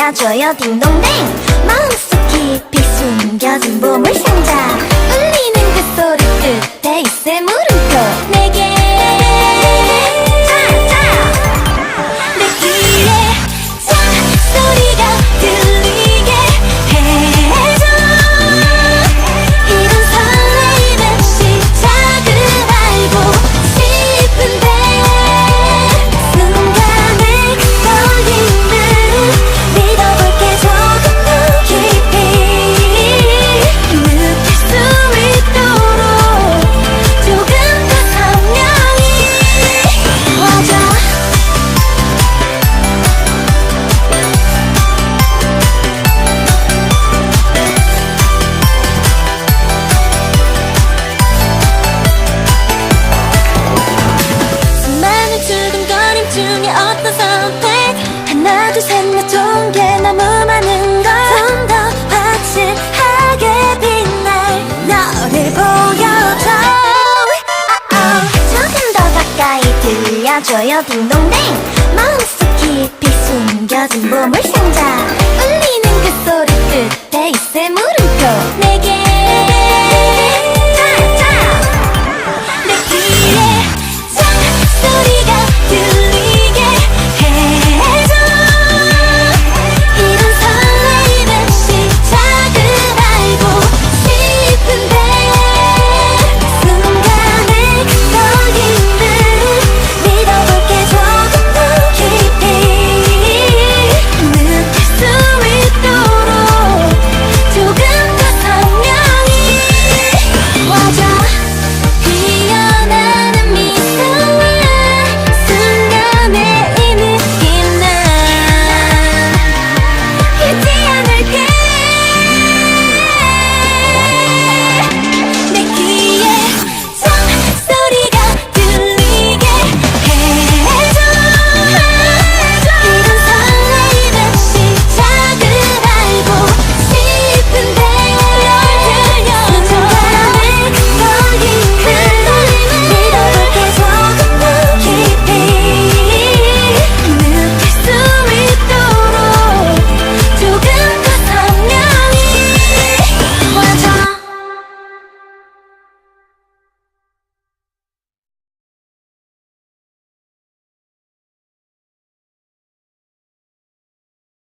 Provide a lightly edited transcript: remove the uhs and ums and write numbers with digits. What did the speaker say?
들려줘요 딩동댕. 마음속 깊이 숨겨진 보물상자. 울리는 그 소리 끝에 있을 물음표. 내게 내 귀에 자 소리가 들리게 해줘. 이런 설레임의 시작을 알고 싶은데 순간의 그 설렘을 믿어볼게. 조금 더 깊이 느낄 수 있도록 조금 더 선명히 와줘. 수많은 두근거림 중에 어떤 선택. 하나 둘 셋 넷 좋은 게 너무 많은 걸. 좀 더 확실하게 빛날 너를 보여줘. 조금 더 가까이 들려줘요 딩동댕. 마음속 깊이 숨겨진 보물상자.